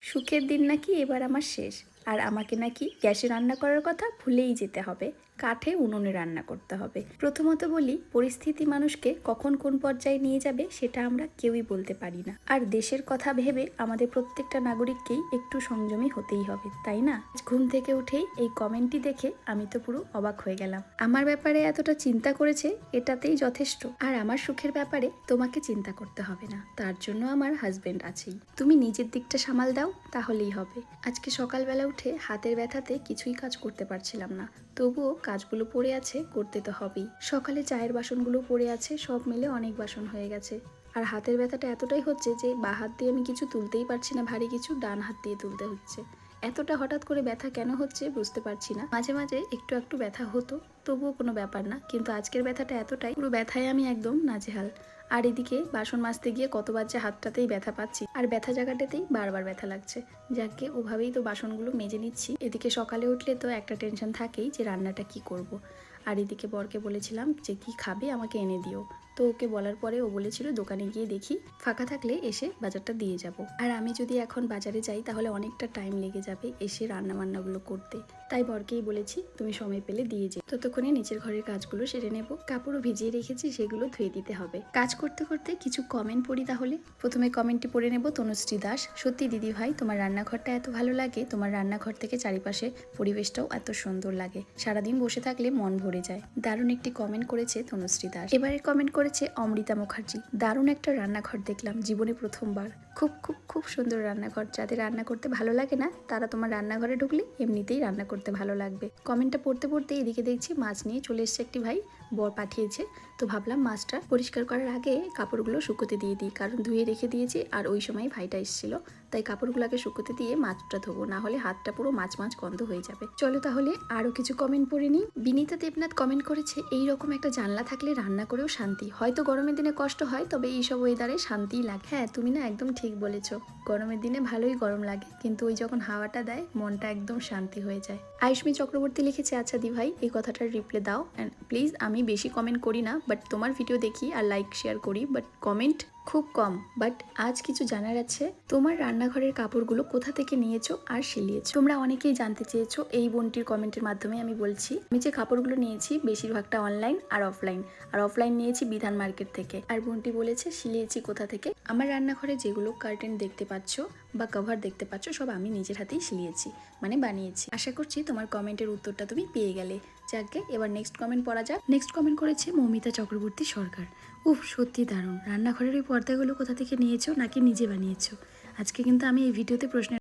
সুখের দিন নাকি এবার আমার শেষ, আর আমাকে নাকি গ্যাসে রান্না করার কথা ভুলেই যেতে হবে, কাঠে উনুনে রান্না করতে হবে। প্রথমত বলি, পরিস্থিতি মানুষকে কখন কোন পর্যায়ে নিয়ে যাবে সেটা আমরা কেউই বলতে পারি না। আর দেশের কথা ভেবে আমাদের প্রত্যেকটা নাগরিককেই একটু সংযমী হতেই হবে, তাই না? ঘুম থেকে উঠেই এই কমেন্টটি দেখে আমি তো পুরো অবাক হয়ে গেলাম। আমার ব্যাপারে এতটা চিন্তা করেছে, এটাতেই যথেষ্ট। আর আমার সুখের ব্যাপারে তোমাকে চিন্তা করতে হবে না, তার জন্য আমার হাজবেন্ড আছেই। তুমি নিজের দিকটা সামাল দাও, তাহলেই হবে। আজকে সকালবেলা উঠে হাতের ব্যথাতে কিছুই কাজ করতে পারছিলাম না, তবুও কাজগুলো পড়ে আছে, করতে তো হবেই। সকালে চায়ের বাসনগুলো পড়ে আছে, সব মিলে অনেক বাসন হয়ে গেছে। আর হাতের ব্যথাটা এতটাই হচ্ছে যে বা হাত দিয়ে আমি কিছু তুলতেই পারছি না, ভারী কিছু ডান হাত দিয়ে তুলতে হচ্ছে। এতটা হঠাৎ করে ব্যথা কেন হচ্ছে বুঝতে পারছি না। মাঝে মাঝে একটু একটু ব্যথা হতো, তবুও কোনো ব্যাপার না, কিন্তু আজকের ব্যথাটা এতটাই, পুরো ব্যথায় আমি একদম নাজেহাল। আর এদিকে বাসন মাজতে গিয়ে কতবার যে হাতটাতেই ব্যথা পাচ্ছি, আর ব্যথা জায়গাটাতেই বারবার ব্যথা লাগছে। যাকে ওভাবেই তো বাসনগুলো মেজে নিচ্ছি। এদিকে সকালে উঠলে তো একটা টেনশন থাকেই যে রান্নাটা কি করব। আর এদিকে বরকে বলেছিলাম যে কি খাবে আমাকে এনে দিও, তো ওকে বলার পরে ও বলেছিল দোকানে গিয়ে দেখি, ফাঁকা থাকলে এসে বাজারটা দিয়ে যাব। আর আমি যদি এখন বাজারে যাই তাহলে অনেকটা টাইম লেগে যাবে এসে রান্না বান্নাগুলো করতে, তাই বরকেই বলেছি তুমি সময় পেলে দিয়ে যে। ততক্ষণে নিচের ঘরের কাজগুলো সেরে নেব। কাপড়ও ভিজিয়ে রেখেছি, সেগুলো ধুয়ে দিতে হবে। কাজ করতে করতে কিছু কমেন্ট পড়ি তাহলে। প্রথমে কমেন্টটি পড়ে নেব তনুশ্রী দাস। সত্যি দিদি ভাই, তোমার রান্নাঘরটা এত ভালো লাগে, তোমার রান্নাঘর থেকে চারিপাশে পরিবেশটাও এত সুন্দর লাগে, সারাদিন বসে থাকলে মন ভরে যায়। দারুণ একটি কমেন্ট করেছে তনুশ্রী দাস। এবারে কমেন্ট করেছে অমৃতা মুখার্জি। দারুণ একটা রান্নাঘর দেখলাম, জীবনে প্রথমবার। খুব খুব খুব সুন্দর রান্নাঘর। যাদের রান্না করতে ভালো লাগে না তারা তোমার রান্নাঘরে ঢুকলে এমনিতেই রান্না করতে ভালো লাগবে। কমেন্টটা পড়তে পড়তে এদিকে দেখছি মাছ নিয়ে চলে এসছে একটি ভাই, বর পাঠিয়েছে। তো ভাবলাম মাছটা পরিষ্কার করার আগে কাপড়গুলো শুকোতে দিয়ে দিই, কারণ ধুয়ে রেখে দিয়েছি আর ওই সময় ভাইটা এসেছিল, তাই কাপড়গুলোকে শুকোতে দিয়ে মাছটা ধোবো, না হলে হাতটা পুরো মাছ মাছ গন্ধ হয়ে যাবে। চলো তাহলে আরও কিছু কমেন্ট পড়ে নিই। বিনীতা দেবনাথ কমেন্ট করেছে, এইরকম একটা জানলা থাকলে রান্না করেও শান্তি। হয়তো গরমের দিনে কষ্ট হয়, তবে এইসব ওয়েদারে শান্তিই লাগে। হ্যাঁ, তুমি না একদম ঠিক বলেছো, গরমের দিনে ভালোই গরম লাগে, কিন্তু ওই যখন হাওয়াটা দেয় মনটা একদম শান্তি হয়ে যায়। আয়ুষ্মী চক্রবর্তী লিখেছে, আচ্ছা দি ভাই এই কথাটার রিপ্লাই দাও অ্যান্ড প্লিজ। আমি বেশি কমেন্ট করি না, বাট তোমার ভিডিও দেখি আর লাইক শেয়ার করি, বাট কমেন্ট খুব কম। বাট আজ কিছু জানার আছে, তোমার রান্নাঘরের কাপড়গুলো কোথা থেকে নিয়েছো আর সিলিয়েছো? তোমরা অনেকেই জানতে চেয়েছো, এই বোনটির কমেন্টের মাধ্যমে আমি বলছি। আমি যে কাপড়গুলো নিয়েছি বেশিরভাগটা অনলাইন আর অফলাইন। আর অফলাইন নিয়েছি বিধান মার্কেট থেকে। আর বোনটি বলেছে সিলিয়েছি কোথা থেকে। আমার রান্নাঘরে যেগুলো কার্টেন দেখতে পাচ্ছ বা কভার দেখতে পাচ্ছ, সব আমি নিজের হাতেই সিলিয়েছি, মানে বানিয়েছি। আশা করছি তোমার কমেন্টের উত্তরটা তুমি পেয়ে গেলে। যাকে এবার নেক্সট কমেন্ট পড়া যাক। নেক্সট কমেন্ট করেছে মৌমিতা চক্রবর্তী সরকার। উফ, সত্যি দারুণ। রান্নাঘরের ওই পর্দাগুলো কোথা থেকে নিয়েছো নাকি নিজে বানিয়েছো? আজকে কিন্তু আমি এই ভিডিওতে প্রশ্ন